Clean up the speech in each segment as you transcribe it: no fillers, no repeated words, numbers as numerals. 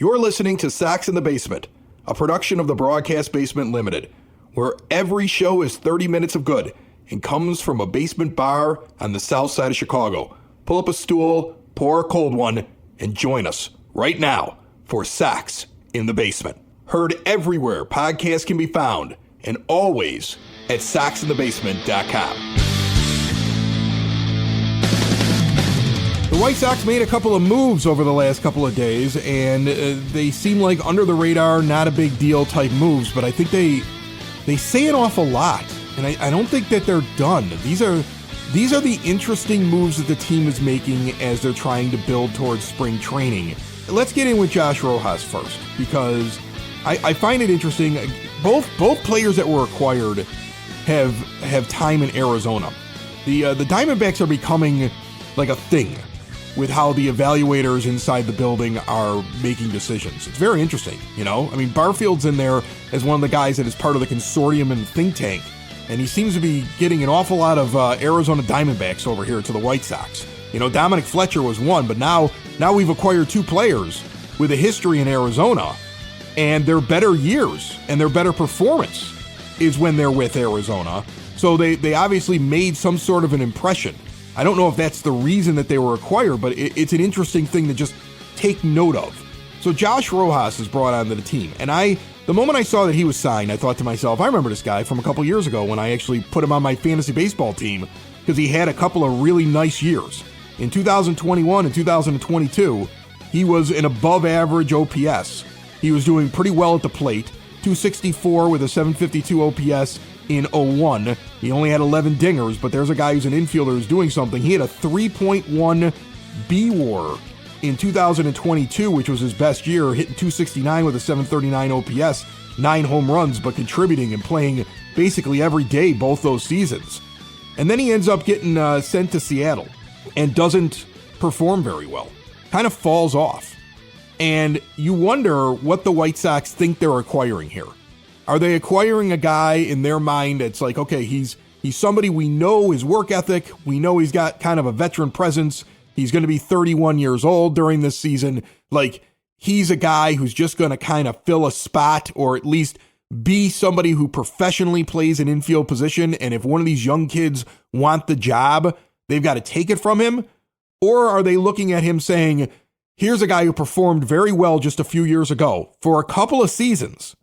You're listening to Sox in the Basement, a production of the Broadcast Basement Limited, where every show is 30 minutes of good and comes from a basement bar on the south side of Chicago. Pull up a stool, pour a cold one, and join us right now for Sox in the Basement. Heard everywhere podcasts can be found, and always at soxinthebasement.com. The White Sox made a couple of moves over the last couple of days, and they seem like under the radar, not a big deal type moves, but I think they say an awful lot, and I don't think that they're done. These are the interesting moves that the team is making as they're trying to build towards spring training. Let's get in with Josh Rojas first, because I find it interesting. Both players that were acquired have time in Arizona. The Diamondbacks are becoming like a thing with how the evaluators inside the building are making decisions. It's very interesting, you know? I mean, Barfield's in there as one of the guys that is part of the consortium and think tank, and he seems to be getting an awful lot of Arizona Diamondbacks over here to the White Sox. You know, Dominic Fletcher was one, but now we've acquired two players with a history in Arizona, and their better years and their better performance is when they're with Arizona. So they obviously made some sort of an impression. I don't know if that's the reason that they were acquired, but it's an interesting thing to just take note of. So Josh Rojas is brought onto the team, and the moment I saw that he was signed, I thought to myself, I remember this guy from a couple years ago when I actually put him on my fantasy baseball team because he had a couple of really nice years. In 2021 and 2022, he was an above average OPS. He was doing pretty well at the plate, 264 with a 752 OPS in 01. He only had 11 dingers, but there's a guy who's an infielder who's doing something. He had a 3.1 B-WAR in 2022, which was his best year, hitting 269 with a 739 OPS, 9 home runs, but contributing and playing basically every day both those seasons. And then he ends up getting sent to Seattle and doesn't perform very well. Kind of falls off. And you wonder what the White Sox think they're acquiring here. Are they acquiring a guy in their mind that's like, okay, he's somebody we know his work ethic, we know he's got kind of a veteran presence, he's going to be 31 years old during this season, like he's a guy who's just going to kind of fill a spot or at least be somebody who professionally plays an infield position, and if one of these young kids want the job, they've got to take it from him? Or are they looking at him saying, here's a guy who performed very well just a few years ago for a couple of seasons,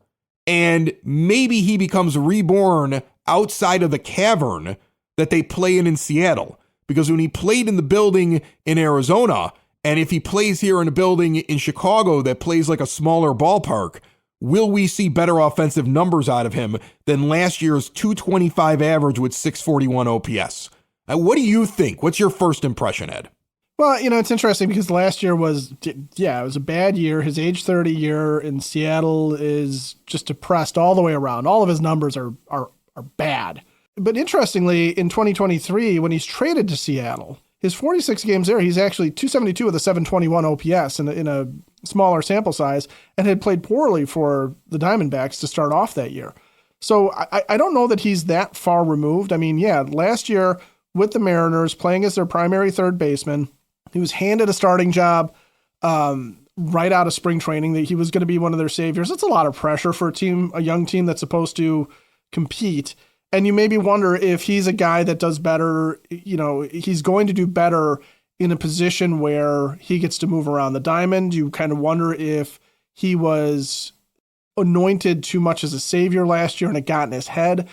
and maybe he becomes reborn outside of the cavern that they play in Seattle. Because when he played in the building in Arizona, and if he plays here in a building in Chicago that plays like a smaller ballpark, will we see better offensive numbers out of him than last year's 225 average with 641 OPS? What do you think? What's your first impression, Ed? Well, you know, it's interesting because last year it was a bad year. His age 30 year in Seattle is just depressed all the way around. All of his numbers are bad. But interestingly, in 2023, when he's traded to Seattle, his 46 games there, he's actually 272 with a 721 OPS in a smaller sample size, and had played poorly for the Diamondbacks to start off that year. So I don't know that he's that far removed. I mean, yeah, last year with the Mariners, playing as their primary third baseman, he was handed a starting job right out of spring training, that he was going to be one of their saviors. That's a lot of pressure for a young team that's supposed to compete. And you maybe wonder if he's a guy that does better, you know, he's going to do better in a position where he gets to move around the diamond. You kind of wonder if he was anointed too much as a savior last year and it got in his head.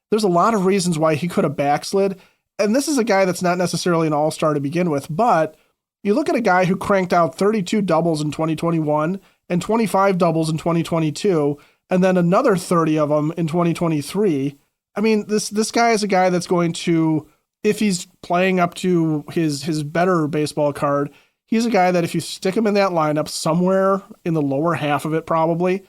There's a lot of reasons why he could have backslid. And this is a guy that's not necessarily an all-star to begin with, but you look at a guy who cranked out 32 doubles in 2021 and 25 doubles in 2022, and then another 30 of them in 2023. I mean, this guy is a guy that's going to, if he's playing up to his better baseball card, he's a guy that if you stick him in that lineup somewhere in the lower half of it probably,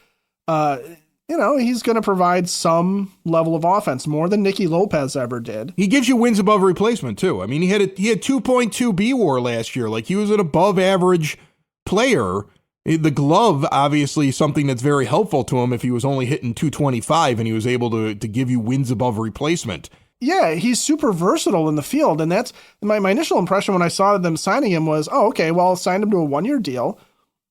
he's going to provide some level of offense, more than Nicky Lopez ever did. He gives you wins above replacement, too. I mean, he had 2.2 B-WAR last year. Like, he was an above-average player. The glove, obviously, something that's very helpful to him if he was only hitting 225 and he was able to give you wins above replacement. Yeah, he's super versatile in the field, and that's my initial impression when I saw them signing him was, oh, okay, well, signed him to a one-year deal.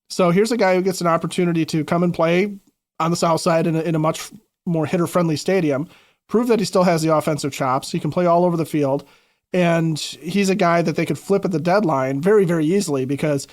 So here's a guy who gets an opportunity to come and play on the south side in a much more hitter-friendly stadium, prove that he still has the offensive chops. He can play all over the field. And he's a guy that they could flip at the deadline very, very easily because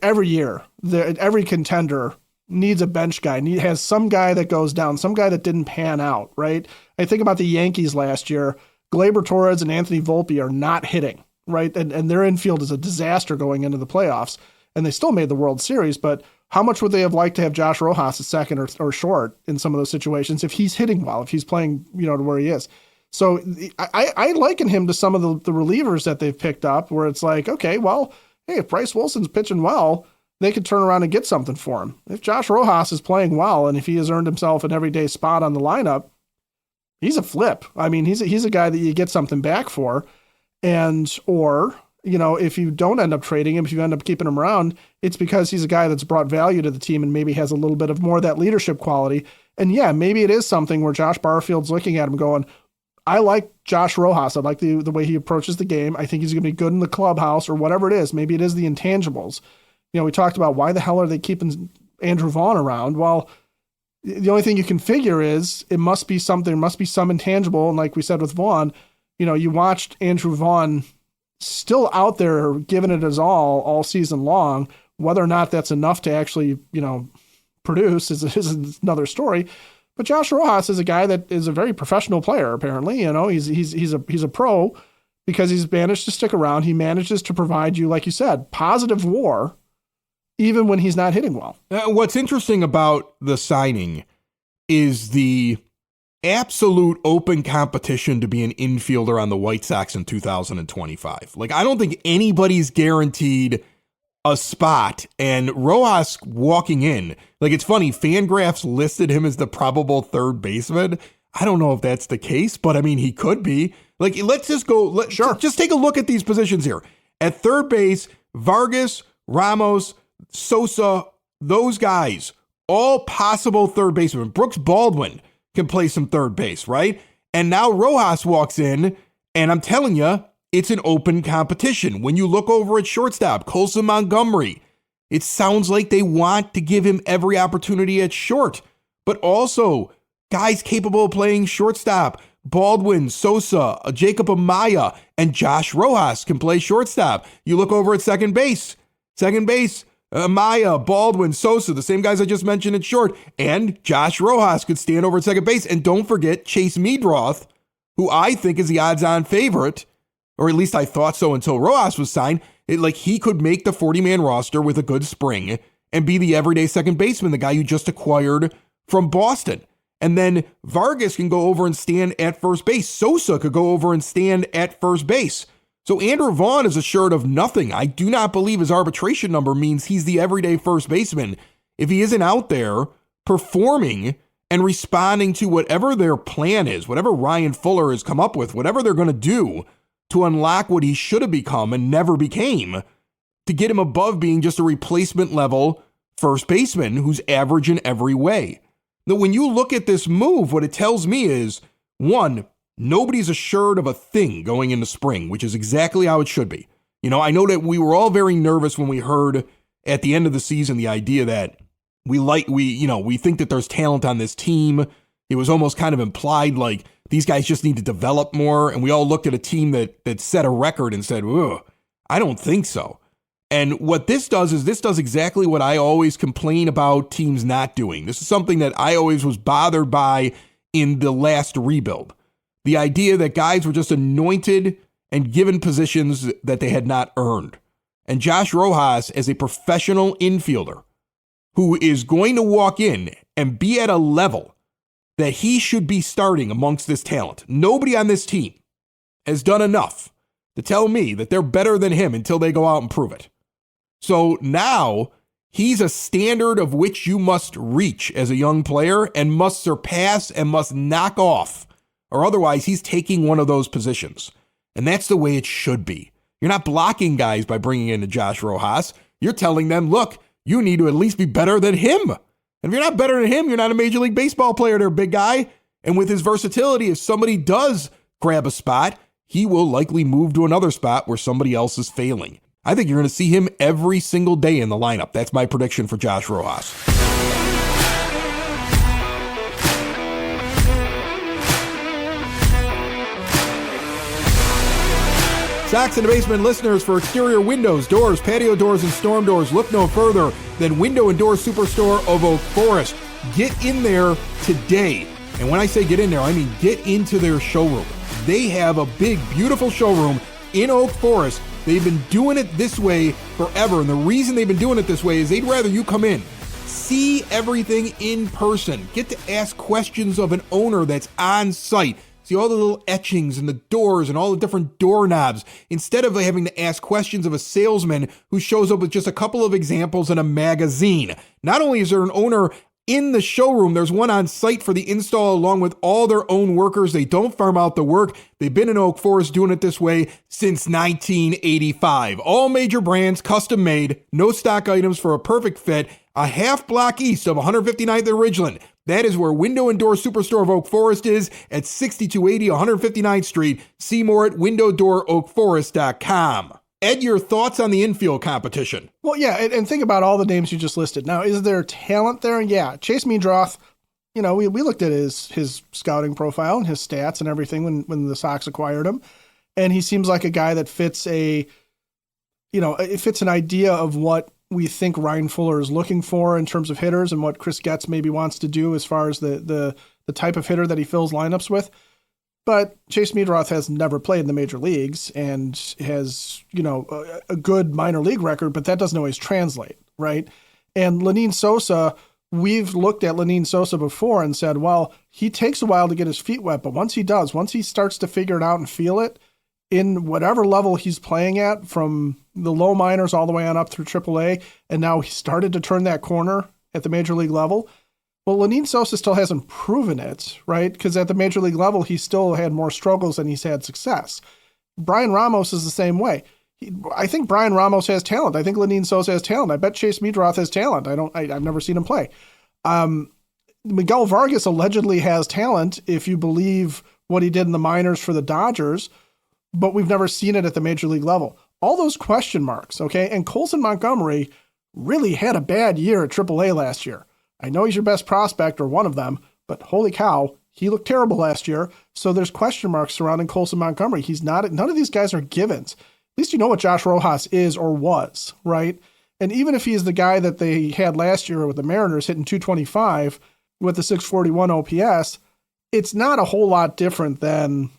every year, every contender needs a bench guy, has some guy that goes down, some guy that didn't pan out, right? I think about the Yankees last year. Gleyber Torres and Anthony Volpe are not hitting, right? And their infield is a disaster going into the playoffs. And they still made the World Series, but how much would they have liked to have Josh Rojas at second or short in some of those situations if he's hitting well, if he's playing, to where he is? So I liken him to some of the relievers that they've picked up where it's like, okay, well, hey, if Bryce Wilson's pitching well, they could turn around and get something for him. If Josh Rojas is playing well and if he has earned himself an everyday spot on the lineup, he's a flip. I mean, he's a guy that you get something back for. Or if you don't end up trading him, if you end up keeping him around, it's because he's a guy that's brought value to the team and maybe has a little bit of more of that leadership quality. And yeah, maybe it is something where Josh Barfield's looking at him going, I like Josh Rojas. I like the way he approaches the game. I think he's going to be good in the clubhouse or whatever it is. Maybe it is the intangibles. We talked about why the hell are they keeping Andrew Vaughn around? Well, the only thing you can figure is it must be something, there must be some intangible. And like we said with Vaughn, you watched Andrew Vaughn still out there giving it his all season long. Whether or not that's enough to actually, produce is another story. But Josh Rojas is a guy that is a very professional player. Apparently, he's a pro because he's managed to stick around. He manages to provide you, like you said, positive WAR, even when he's not hitting well. What's interesting about the signing is the absolute open competition to be an infielder on the White Sox in 2025. Like, I don't think anybody's guaranteed a spot, and Rojas walking in, like, it's funny, Fangraphs listed him as the probable third baseman. I don't know if that's the case, but I mean, he could be. Like, let's just go, just take a look at these positions here. At third base, Vargas, Ramos, Sosa, those guys, all possible third basemen. Brooks Baldwin can play some third base, right? And now Rojas walks in, and I'm telling you, it's an open competition. When you look over at shortstop, Colson Montgomery, it sounds like they want to give him every opportunity at short, but also guys capable of playing shortstop. Baldwin, Sosa, Jacob Amaya, and Josh Rojas can play shortstop. You look over at second base, Amaya, Baldwin, Sosa, the same guys I just mentioned at short, and Josh Rojas could stand over at second base. And don't forget Chase Meadroth, who I think is the odds-on favorite, or at least I thought so until Rojas was signed. He could make the 40-man roster with a good spring and be the everyday second baseman, the guy you just acquired from Boston. And then Vargas can go over and stand at first base. Sosa could go over and stand at first base. So Andrew Vaughn is assured of nothing. I do not believe his arbitration number means he's the everyday first baseman if he isn't out there performing and responding to whatever their plan is, whatever Ryan Fuller has come up with, whatever they're going to do to unlock what he should have become and never became, to get him above being just a replacement level first baseman who's average in every way. Now, when you look at this move, what it tells me is, one, nobody's assured of a thing going into spring, which is exactly how it should be. I know that we were all very nervous when we heard at the end of the season the idea that we think that there's talent on this team. It was almost kind of implied like these guys just need to develop more. And we all looked at a team that set a record and said, ugh, I don't think so. And what this does is this does exactly what I always complain about teams not doing. This is something that I always was bothered by in the last rebuild. The idea that guys were just anointed and given positions that they had not earned. And Josh Rojas, as a professional infielder who is going to walk in and be at a level that he should be starting amongst this talent. Nobody on this team has done enough to tell me that they're better than him until they go out and prove it. So now he's a standard of which you must reach as a young player and must surpass and must knock off, or otherwise he's taking one of those positions. And that's the way it should be. You're not blocking guys by bringing in a Josh Rojas. You're telling them, look, you need to at least be better than him. And if you're not better than him, you're not a Major League Baseball player there, big guy. And with his versatility, if somebody does grab a spot, he will likely move to another spot where somebody else is failing. I think you're going to see him every single day in the lineup. That's my prediction for Josh Rojas. Sox in the Basement listeners, for exterior windows, doors, patio doors, and storm doors, look no further than Window and Door Superstore of Oak Forest. Get in there today. And when I say get in there, I mean get into their showroom. They have a big, beautiful showroom in Oak Forest. They've been doing it this way forever. And the reason they've been doing it this way is they'd rather you come in, see everything in person, get to ask questions of an owner that's on site. See all the little etchings and the doors and all the different doorknobs, instead of having to ask questions of a salesman who shows up with just a couple of examples in a magazine. Not only is there an owner in the showroom, there's one on site for the install along with all their own workers. They don't farm out the work. They've been in Oak Forest doing it this way since 1985. All major brands, custom made, no stock items for a perfect fit. A half block east of 159th and Ridgeland. That is where Window and Door Superstore of Oak Forest is, at 6280 159th Street. See more at windowdooroakforest.com. Ed, your thoughts on the infield competition? Well, yeah, and think about all the names you just listed. Now, is there talent there? Yeah, Chase Meadroth, we looked at his scouting profile and his stats and everything when the Sox acquired him, and he seems like a guy that fits it fits an idea of what we think Ryan Fuller is looking for in terms of hitters and what Chris Getz maybe wants to do as far as the type of hitter that he fills lineups with. But Chase Meadroth has never played in the major leagues and has, a good minor league record, but that doesn't always translate, right? And Lenyn Sosa, we've looked at Lenyn Sosa before and said, well, he takes a while to get his feet wet, but once he starts to figure it out and feel it, in whatever level he's playing at, from the low minors all the way on up through AAA, and now he started to turn that corner at the major league level. Well, Lenyn Sosa still hasn't proven it, right? Because at the major league level, he still had more struggles than he's had success. Brian Ramos is the same way. I think Brian Ramos has talent. I think Lenyn Sosa has talent. I bet Chase Meadroth has talent. I've never seen him play. Miguel Vargas allegedly has talent, if you believe what he did in the minors for the Dodgers, but we've never seen it at the major league level. All those question marks, okay? And Colson Montgomery really had a bad year at AAA last year. I know he's your best prospect, or one of them, but holy cow, he looked terrible last year. So there's question marks surrounding Colson Montgomery. None of these guys are givens. At least you know what Josh Rojas is or was, right? And even if he's the guy that they had last year with the Mariners hitting 225 with the 641 OPS, it's not a whole lot different than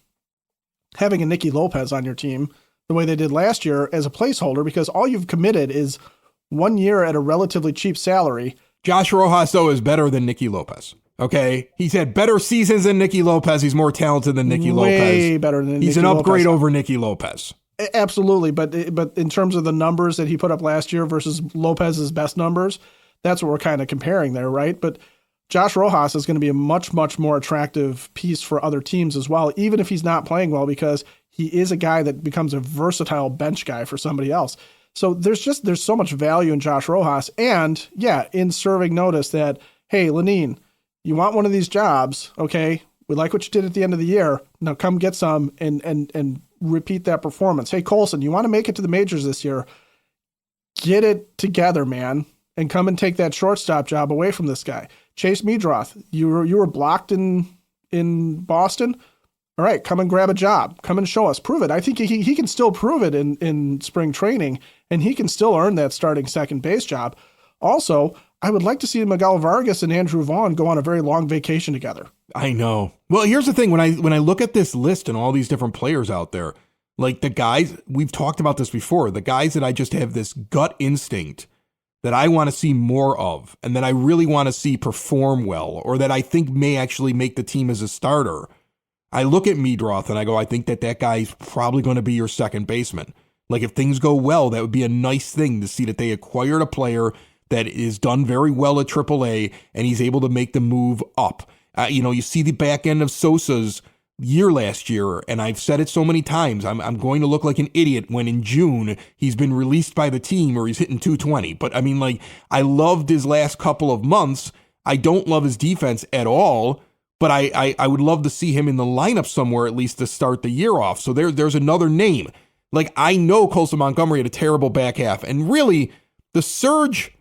having a Nicky Lopez on your team the way they did last year as a placeholder, because all you've committed is 1 year at a relatively cheap salary. Josh Rojas, though, is better than Nicky Lopez. Okay? He's had better seasons than Nicky Lopez. He's more talented than Nicky Lopez. Way better than Nicky Lopez. He's an upgrade over Nicky Lopez. Absolutely. But in terms of the numbers that he put up last year versus Lopez's best numbers, that's what we're kind of comparing there, right? But Josh Rojas is going to be a much, much more attractive piece for other teams as well, even if he's not playing well, because he is a guy that becomes a versatile bench guy for somebody else. So there's so much value in Josh Rojas, and in serving notice that, hey, Lenyn, you want one of these jobs, okay? We like what you did at the end of the year. Now come get some and repeat that performance. Hey, Colson, you want to make it to the majors this year? Get it together, man, and come and take that shortstop job away from this guy. Chase Meadroth, you were blocked in Boston. All right, come and grab a job. Come and show us. Prove it. I think he can still prove it in spring training, and he can still earn that starting second base job. Also, I would like to see Miguel Vargas and Andrew Vaughn go on a very long vacation together. I know. Well, here's the thing. When I look at this list and all these different players out there, like the guys, we've talked about this before, the guys that I just have this gut instinct that I want to see more of, and that I really want to see perform well, or that I think may actually make the team as a starter. I look at Meadroth and I go, I think that guy's probably going to be your second baseman. Like, if things go well, that would be a nice thing to see that they acquired a player that is done very well at AAA and he's able to make the move up. You see the back end of Sosa's year last year, and I've said it so many times, I'm going to look like an idiot when in June he's been released by the team or he's hitting 220. But I mean, like, I loved his last couple of months. I don't love his defense at all. But I would love to see him in the lineup somewhere, at least to start the year off. So there's another name. Like, I know Colson Montgomery had a terrible back half. And really, the surge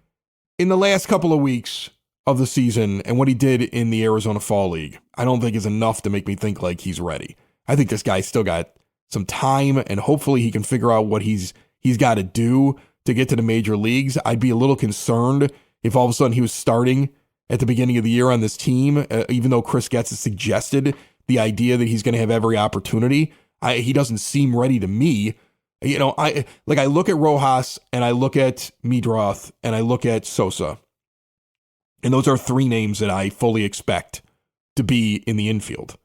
in the last couple of weeks of the season and what he did in the Arizona Fall League, I don't think is enough to make me think like he's ready. I think this guy's still got some time, and hopefully he can figure out what he's got to do to get to the major leagues. I'd be a little concerned if all of a sudden he was starting at the beginning of the year on this team, even though Chris Getz has suggested the idea that he's going to have every opportunity. He doesn't seem ready to me. You know, I look at Rojas and I look at Meadroth and I look at Sosa. And those are three names that I fully expect to be in the infield.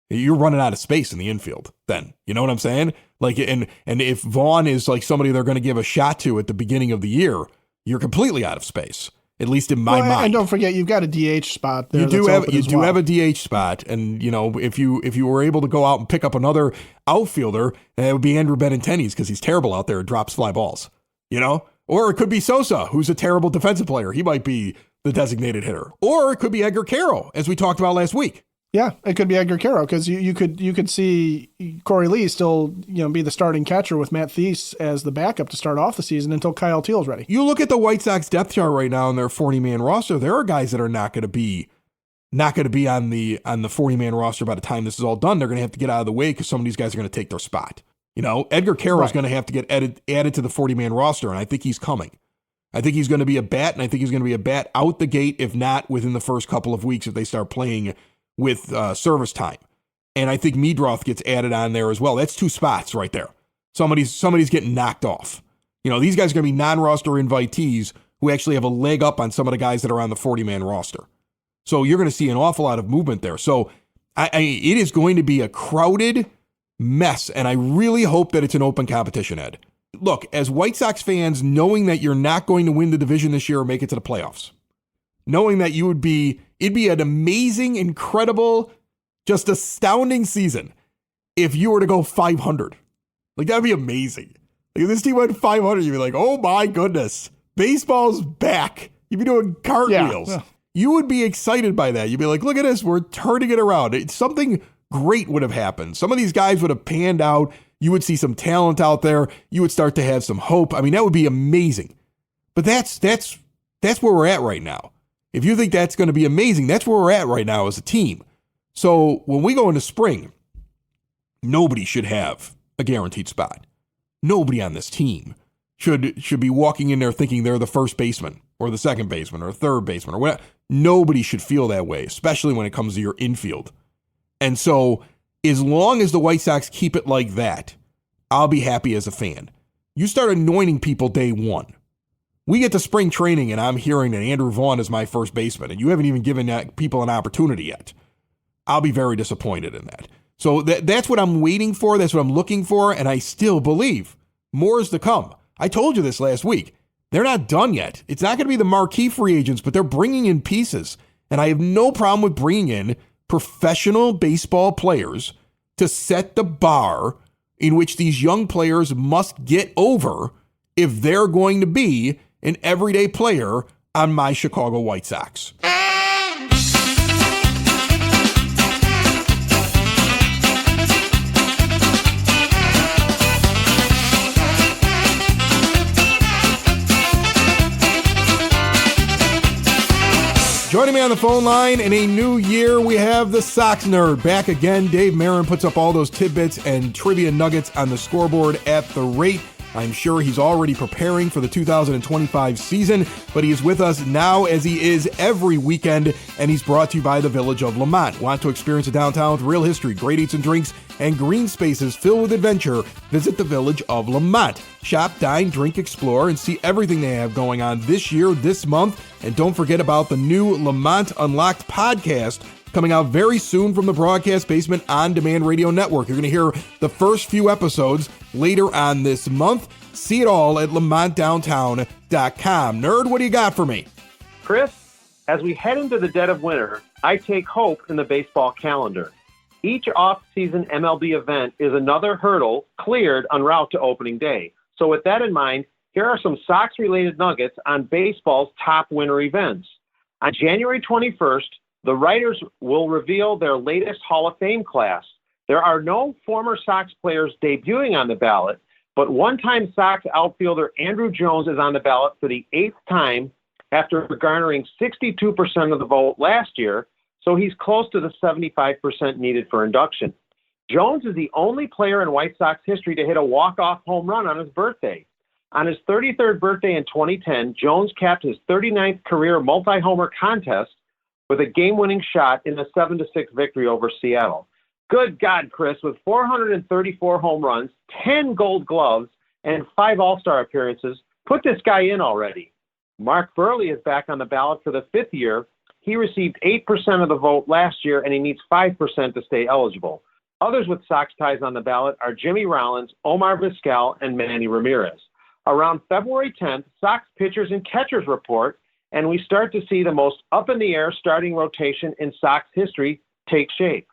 You're running out of space in the infield then. You know what I'm saying? Like, and if Vaughn is like somebody they're going to give a shot to at the beginning of the year, you're completely out of space. At least in my mind. And don't forget, you've got a DH spot there. You do have a DH spot, and you know if you were able to go out and pick up another outfielder, it would be Andrew Benintendi because he's terrible out there and drops fly balls. You know, or it could be Sosa, who's a terrible defensive player. He might be the designated hitter, or it could be Edgar Caro, as we talked about last week. Yeah, it could be Edgar Caro because you could see Corey Lee still be the starting catcher with Matt Thies as the backup to start off the season until Kyle Teal's ready. You look at the White Sox depth chart right now in their 40-man roster. There are guys that are not going to be on the 40-man roster by the time this is all done. They're going to have to get out of the way because some of these guys are going to take their spot. You know, Edgar Caro is going to have to get added to the 40-man roster, and I think he's coming. I think he's going to be a bat, and I think he's going to be a bat out the gate, if not within the first couple of weeks if they start playing with service time. And I think Meadroth gets added on there as well. That's two spots right there. Somebody's getting knocked off. You know, these guys are going to be non-roster invitees who actually have a leg up on some of the guys that are on the 40-man roster. So you're going to see an awful lot of movement there. So it is going to be a crowded mess, and I really hope that it's an open competition, Ed. Look, as White Sox fans, knowing that you're not going to win the division this year or make it to the playoffs, knowing that it'd be an amazing, incredible, just astounding season if you were to go 500. Like, that'd be amazing. Like, if this team went 500, you'd be like, oh my goodness, baseball's back. You'd be doing cartwheels. Yeah. You would be excited by that. You'd be like, look at this, we're turning it around. Something great would have happened. Some of these guys would have panned out. You would see some talent out there. You would start to have some hope. I mean, that would be amazing. But that's where we're at right now. If you think that's going to be amazing, that's where we're at right now as a team. So when we go into spring, nobody should have a guaranteed spot. Nobody on this team should be walking in there thinking they're the first baseman or the second baseman or third baseman or whatever. Nobody should feel that way, especially when it comes to your infield. And so as long as the White Sox keep it like that, I'll be happy as a fan. You start anointing people day one. We get to spring training and I'm hearing that Andrew Vaughn is my first baseman and you haven't even given people an opportunity yet. I'll be very disappointed in that. So that's what I'm waiting for. That's what I'm looking for. And I still believe more is to come. I told you this last week. They're not done yet. It's not going to be the marquee free agents, but they're bringing in pieces. And I have no problem with bringing in professional baseball players to set the bar in which these young players must get over if they're going to be an everyday player on my Chicago White Sox. Joining me on the phone line in a new year, we have the Sox Nerd back again. Dave Marin puts up all those tidbits and trivia nuggets on the scoreboard at the rate. I'm sure he's already preparing for the 2025 season, but he is with us now as he is every weekend, and he's brought to you by the Village of Lamont. Want to experience a downtown with real history, great eats and drinks, and green spaces filled with adventure? Visit the Village of Lamont. Shop, dine, drink, explore, and see everything they have going on this year, this month. And don't forget about the new Lamont Unlocked podcast coming out very soon from the Broadcast Basement On Demand Radio Network. You're going to hear the first few episodes later on this month. See it all at lamontdowntown.com. Nerd, what do you got for me? Chris, as we head into the dead of winter, I take hope in the baseball calendar. Each off-season MLB event is another hurdle cleared en route to opening day. So with that in mind, here are some Sox-related nuggets on baseball's top winter events. On January 21st, the writers will reveal their latest Hall of Fame class. There are no former Sox players debuting on the ballot, But one-time Sox outfielder Andrew Jones is on the ballot for the 8th time after garnering 62% of the vote last year, so he's close to the 75% needed for induction. Jones is the only player in White Sox history to hit a walk-off home run on his birthday. On his 33rd birthday in 2010, Jones capped his 39th career multi-homer contest with a game-winning shot in a 7-6 victory over Seattle. Good God, Chris, with 434 home runs, 10 gold gloves, and 5 All-Star appearances, put this guy in already. Mark Burley is back on the ballot for the 5th year. He received 8% of the vote last year, and he needs 5% to stay eligible. Others with Sox ties on the ballot are Jimmy Rollins, Omar Vizquel, and Manny Ramirez. Around February 10th, Sox pitchers and catchers report, and we start to see the most up-in-the-air starting rotation in Sox history take shape.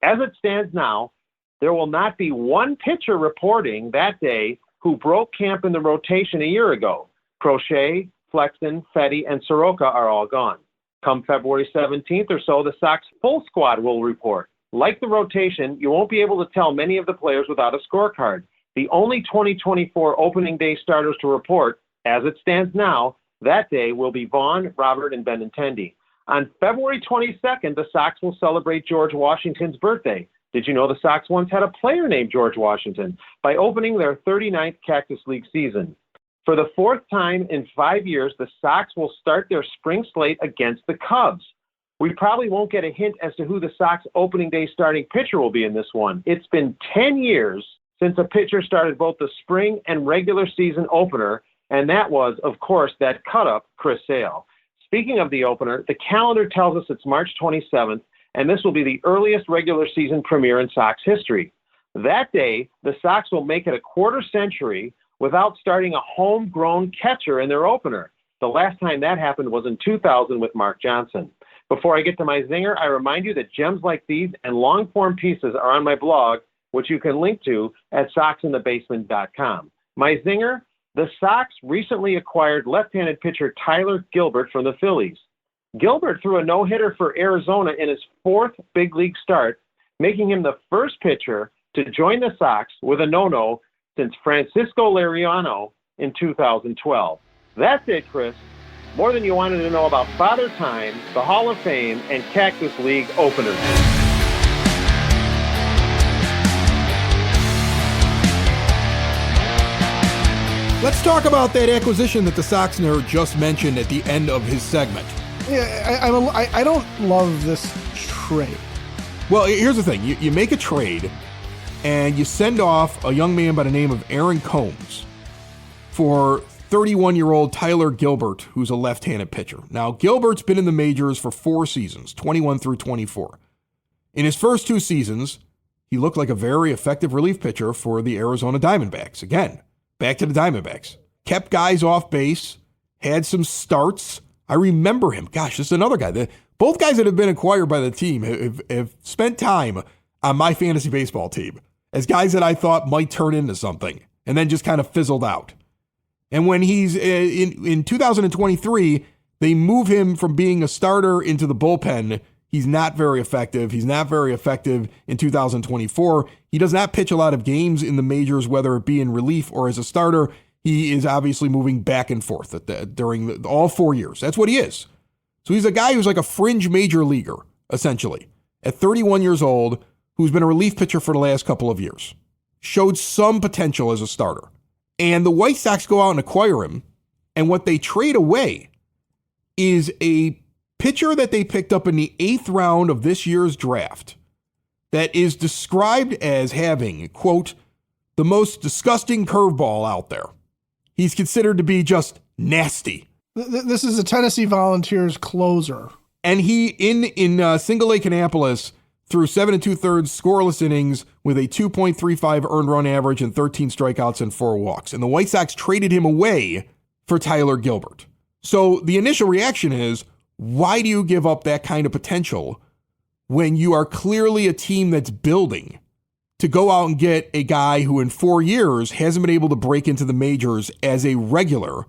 As it stands now, there will not be one pitcher reporting that day who broke camp in the rotation a year ago. Crochet, Flexen, Fetty, and Soroka are all gone. Come February 17th or so, the Sox full squad will report. Like the rotation, you won't be able to tell many of the players without a scorecard. The only 2024 opening day starters to report, as it stands now, that day will be Vaughn, Robert, and Benintendi. On February 22nd, the Sox will celebrate George Washington's birthday. Did you know the Sox once had a player named George Washington by opening their 39th Cactus League season? For the 4th time in 5 years, the Sox will start their spring slate against the Cubs. We probably won't get a hint as to who the Sox opening day starting pitcher will be in this one. It's been 10 years since a pitcher started both the spring and regular season opener, and that was, of course, that cut-up Chris Sale. Speaking of the opener, the calendar tells us it's March 27th, and this will be the earliest regular season premiere in Sox history. That day, the Sox will make it a quarter century without starting a homegrown catcher in their opener. The last time that happened was in 2000 with Mark Johnson. Before I get to my zinger, I remind you that gems like these and long-form pieces are on my blog, which you can link to at soxinthebasement.com. My zinger: the Sox recently acquired left-handed pitcher Tyler Gilbert from the Phillies. Gilbert threw a no-hitter for Arizona in his 4th big league start, making him the first pitcher to join the Sox with a no-no since Francisco Liriano in 2012. That's it, Chris. More than you wanted to know about Father Time, the Hall of Fame, and Cactus League openers. Let's talk about that acquisition that the Sox nerd just mentioned at the end of his segment. Yeah, I don't love this trade. Well, here's the thing. You make a trade, and you send off a young man by the name of Aaron Combs for 31-year-old Tyler Gilbert, who's a left-handed pitcher. Now, Gilbert's been in the majors for 4 seasons, 21 through 24. In his first 2 seasons, he looked like a very effective relief pitcher for the Arizona Diamondbacks. Again, back to the Diamondbacks. Kept guys off base, had some starts. I remember him. Gosh, this is another guy. Both guys that have been acquired by the team have spent time on my fantasy baseball team as guys that I thought might turn into something and then just kind of fizzled out. And when he's in 2023, they move him from being a starter into the bullpen. He's not very effective. He's not very effective in 2024. He does not pitch a lot of games in the majors, whether it be in relief or as a starter. He is obviously moving back and forth during all 4 years. That's what he is. So he's a guy who's like a fringe major leaguer, essentially, at 31 years old, who's been a relief pitcher for the last couple of years. Showed some potential as a starter. And the White Sox go out and acquire him, and what they trade away is a pitcher that they picked up in the 8th round of this year's draft that is described as having, quote, the most disgusting curveball out there. He's considered to be just nasty. This is a Tennessee Volunteers closer. And he, in Single A Kannapolis, threw 7 2/3 scoreless innings with a 2.35 earned run average and 13 strikeouts and 4 walks. And the White Sox traded him away for Tyler Gilbert. So the initial reaction is, why do you give up that kind of potential when you are clearly a team that's building to go out and get a guy who in 4 years hasn't been able to break into the majors as a regular,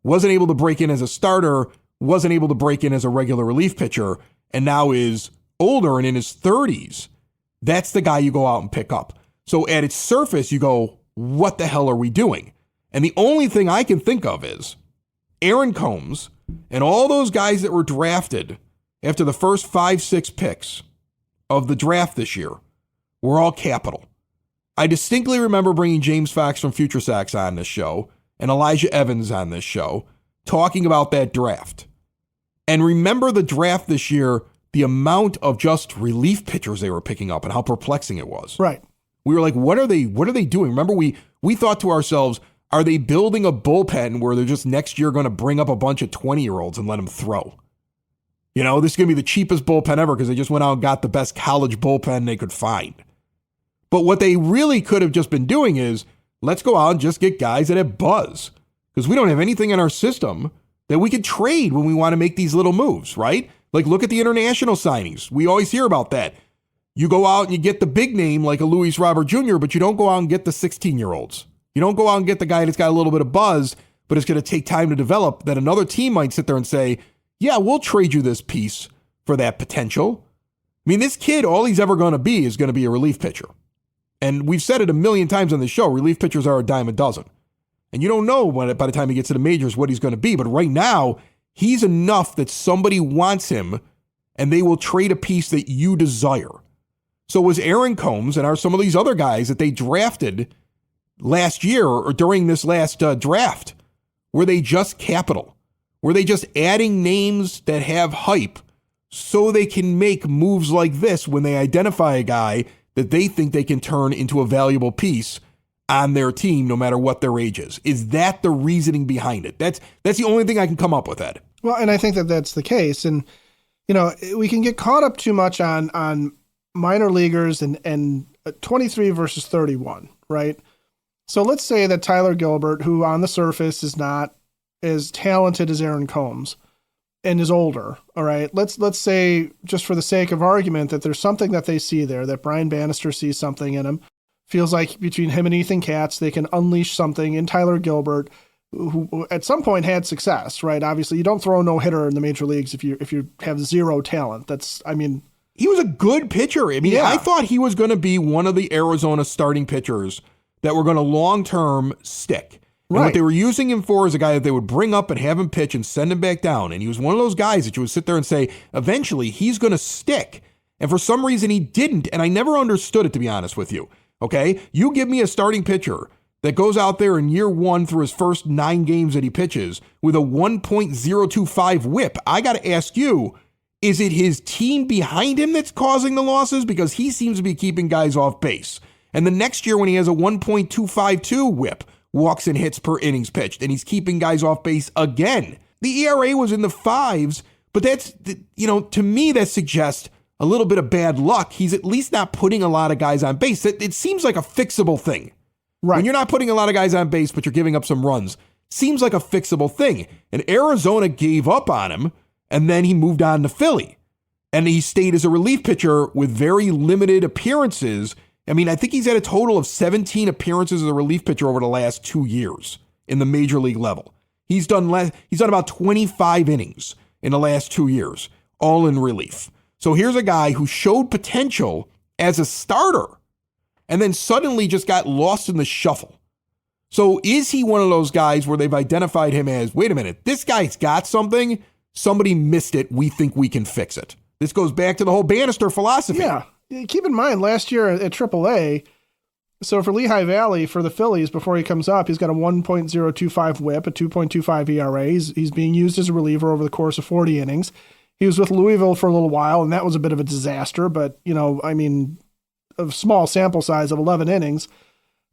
wasn't able to break in as a starter, wasn't able to break in as a regular relief pitcher, and now is older and in his 30s? That's the guy you go out and pick up. So at its surface, you go, what the hell are we doing? And the only thing I can think of is Aaron Combs and all those guys that were drafted after the first 5-6 picks of the draft this year were all capital. I distinctly remember bringing James Fox from Future Sox on this show and Elijah Evans on this show talking about that draft. And remember the draft this year, the amount of just relief pitchers they were picking up and how perplexing it was. Right. We were like, what are they doing? Remember, we thought to ourselves, are they building a bullpen where they're just next year going to bring up a bunch of 20-year-olds and let them throw? You know, this is going to be the cheapest bullpen ever because they just went out and got the best college bullpen they could find. But what they really could have just been doing is, let's go out and just get guys that have buzz. Because we don't have anything in our system that we could trade when we want to make these little moves, right? Like, look at the international signings. We always hear about that. You go out and you get the big name like a Luis Robert Jr., but you don't go out and get the 16-year-olds. You don't go out and get the guy that's got a little bit of buzz, but it's going to take time to develop, that another team might sit there and say, yeah, we'll trade you this piece for that potential. I mean, this kid, all he's ever going to be is going to be a relief pitcher. And we've said it a million times on the show, relief pitchers are a dime a dozen. And you don't know by the time he gets to the majors what he's going to be. But right now, he's enough that somebody wants him and they will trade a piece that you desire. So was Aaron Combs and are some of these other guys that they drafted last year or during this last draft, were they just capital? Were they just adding names that have hype so they can make moves like this when they identify a guy that they think they can turn into a valuable piece on their team no matter what their age is? Is that the reasoning behind it? That's the only thing I can come up with, Ed. Well, and I think that that's the case. And, you know, we can get caught up too much on minor leaguers and 23 versus 31, right? So let's say that Tyler Gilbert, who on the surface is not as talented as Aaron Combs and is older, all right? Let's say, just for the sake of argument, that there's something that they see there, that Brian Bannister sees something in him. Feels like between him and Ethan Katz, they can unleash something in Tyler Gilbert, who at some point had success, right? Obviously, you don't throw a no-hitter in the major leagues if you have zero talent. He was a good pitcher. I mean, yeah. I thought he was going to be one of the Arizona starting pitchers that were going to long-term stick. And right. What they were using him for is a guy that they would bring up and have him pitch and send him back down. And he was one of those guys that you would sit there and say, eventually, he's going to stick. And for some reason, he didn't. And I never understood it, to be honest with you. Okay? You give me a starting pitcher that goes out there in year one through his first 9 games that he pitches with a 1.025 whip. I got to ask you, is it his team behind him that's causing the losses? Because he seems to be keeping guys off base. And the next year when he has a 1.252 whip, walks and hits per innings pitched, and he's keeping guys off base again. The ERA was in the 5s, but that's, to me, that suggests a little bit of bad luck. He's at least not putting a lot of guys on base. It seems like a fixable thing. Right. When you're not putting a lot of guys on base, but you're giving up some runs, seems like a fixable thing. And Arizona gave up on him, and then he moved on to Philly. And he stayed as a relief pitcher with very limited appearances. I mean, I think he's had a total of 17 appearances as a relief pitcher over the last 2 years in the major league level. He's done about 25 innings in the last 2 years, all in relief. So here's a guy who showed potential as a starter and then suddenly just got lost in the shuffle. So is he one of those guys where they've identified him as, wait a minute, this guy's got something, somebody missed it, we think we can fix it? This goes back to the whole Bannister philosophy. Yeah. Keep in mind, last year at AAA, so for Lehigh Valley, for the Phillies, before he comes up, he's got a 1.025 whip, a 2.25 ERA. He's being used as a reliever over the course of 40 innings. He was with Louisville for a little while, and that was a bit of a disaster, but, a small sample size of 11 innings.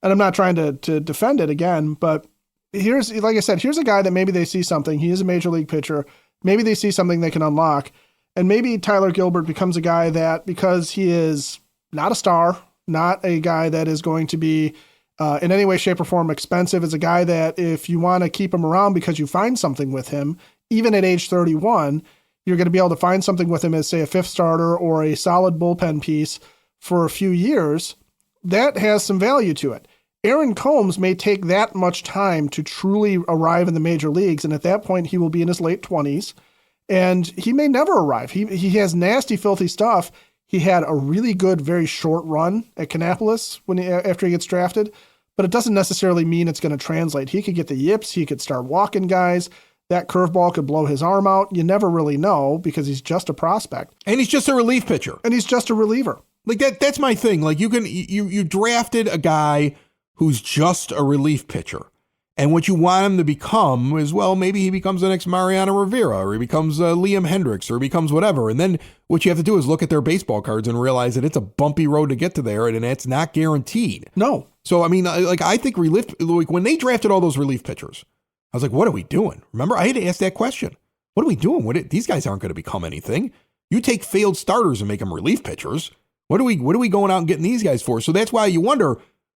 And I'm not trying to defend it again, but like I said, here's a guy that maybe they see something. He is a major league pitcher. Maybe they see something they can unlock. And maybe Tyler Gilbert becomes a guy that, because he is not a star, not a guy that is going to be in any way, shape, or form expensive, is a guy that if you want to keep him around because you find something with him, even at age 31, you're going to be able to find something with him as, say, a fifth starter or a solid bullpen piece for a few years. That has some value to it. Aaron Combs may take that much time to truly arrive in the major leagues, and at that point, he will be in his late 20s. And he may never arrive. He has nasty, filthy stuff. He had a really good, very short run at Kannapolis after he gets drafted. but it doesn't necessarily mean it's going to translate. He could get the yips. He could start walking guys. That curveball could blow his arm out. You never really know because he's just a prospect. And he's just a relief pitcher. And he's just a reliever. Like that's my thing. Like you drafted a guy who's just a relief pitcher. And what you want him to become is, well, maybe he becomes the next Mariano Rivera, or he becomes Liam Hendricks, or he becomes whatever. And then what you have to do is look at their baseball cards and realize that it's a bumpy road to get to there, and it's not guaranteed. No. So, I mean, like, I think when they drafted all those relief pitchers, I was like, what are we doing? Remember, I had to ask that question. What are we doing? These guys aren't going to become anything. You take failed starters and make them relief pitchers. What are we going out and getting these guys for? So that's why you wonder,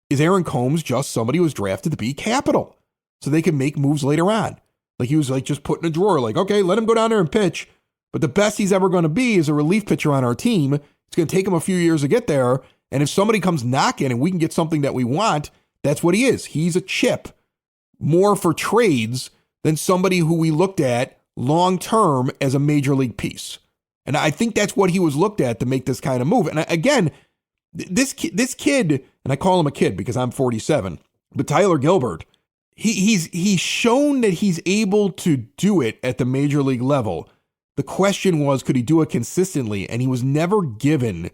is Aaron Combs just somebody who was drafted to be capital so they can make moves later on? Like he was like just put in a drawer, like, okay, let him go down there and pitch. But the best he's ever going to be is a relief pitcher on our team. It's going to take him a few years to get there. And if somebody comes knocking and we can get something that we want, that's what he is. He's a chip more for trades than somebody who we looked at long-term as a major league piece. And I think that's what he was looked at to make this kind of move. And again, this kid, and I call him a kid because I'm 47, but Tyler Gilbert, he's shown that he's able to do it at the major league level. The question was, could he do it consistently? And he was never given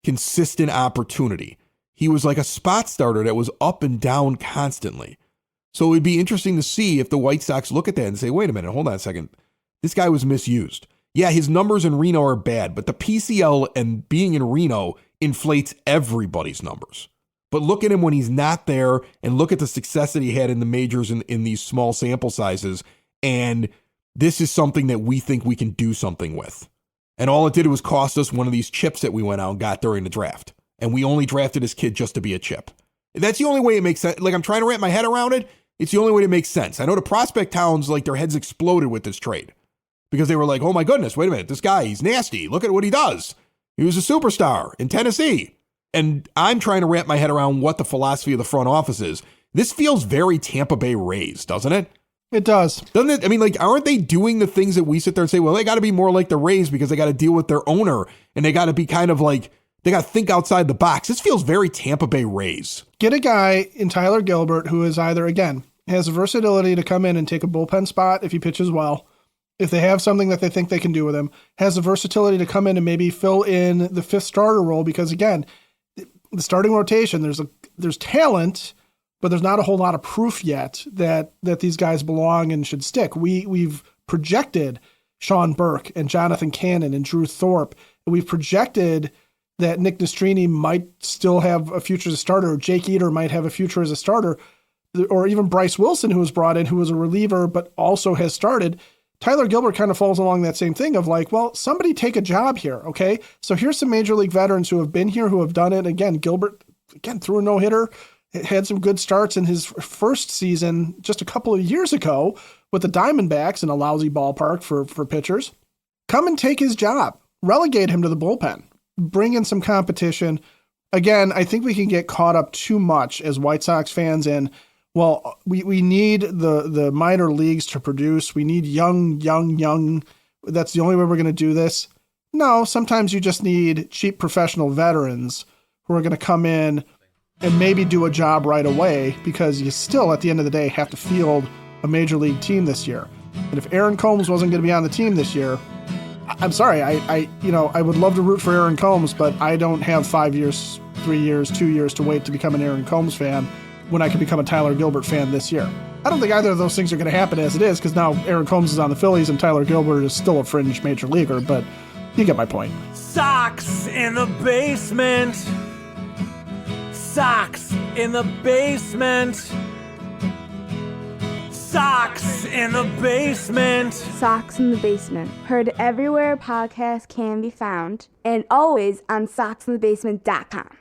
consistent opportunity. He was like a spot starter that was up and down constantly. So it'd be interesting to see if the White Sox look at that and say, wait a minute, hold on a second. This guy was misused. Yeah, his numbers in Reno are bad, but the PCL and being in Reno inflates everybody's numbers. But look at him when he's not there, and look at the success that he had in the majors in these small sample sizes. And this is something that we think we can do something with. And all it did was cost us one of these chips that we went out and got during the draft. And we only drafted this kid just to be a chip. That's the only way it makes sense. Like, I'm trying to wrap my head around it. It's the only way to make sense. I know the prospect towns, like, their heads exploded with this trade because they were like, oh my goodness, wait a minute. This guy, he's nasty. Look at what he does. He was a superstar in Tennessee. And I'm trying to wrap my head around what the philosophy of the front office is. This feels very Tampa Bay Rays, doesn't it? It does. Doesn't it? I mean, like, aren't they doing the things that we sit there and say, well, they got to be more like the Rays because they got to deal with their owner and they got to be kind of like, they got to think outside the box. This feels very Tampa Bay Rays. Get a guy in Tyler Gilbert who is either, again, has the versatility to come in and take a bullpen spot if he pitches well, if they have something that they think they can do with him, has the versatility to come in and maybe fill in the fifth starter role because, again, the starting rotation, there's talent, but there's not a whole lot of proof yet that these guys belong and should stick. We've projected Sean Burke and Jonathan Cannon and Drew Thorpe, and we've projected that Nick Nastrini might still have a future as a starter, or Jake Eater might have a future as a starter, or even Bryce Wilson, who was brought in, who was a reliever, but also has started. Tyler Gilbert kind of falls along that same thing of like, well, somebody take a job here, okay? So here's some major league veterans who have been here, who have done it. Again, Gilbert, threw a no-hitter, had some good starts in his first season just a couple of years ago with the Diamondbacks in a lousy ballpark for pitchers. Come and take his job. Relegate him to the bullpen. Bring in some competition. Again, I think we can get caught up too much as White Sox fans in, well, we need the minor leagues to produce. We need young. That's the only way we're going to do this. No, sometimes you just need cheap professional veterans who are going to come in and maybe do a job right away because you still, at the end of the day, have to field a major league team this year. And if Aaron Combs wasn't going to be on the team this year, I'm sorry, I would love to root for Aaron Combs, but I don't have 5 years, 3 years, 2 years to wait to become an Aaron Combs fan when I can become a Tyler Gilbert fan this year. I don't think either of those things are going to happen as it is, because now Aaron Combs is on the Phillies and Tyler Gilbert is still a fringe major leaguer, but you get my point. Sox in the basement. Sox in the basement. Sox in the basement. Sox in the Basement. Heard everywhere podcasts can be found, and always on soxinthebasement.com.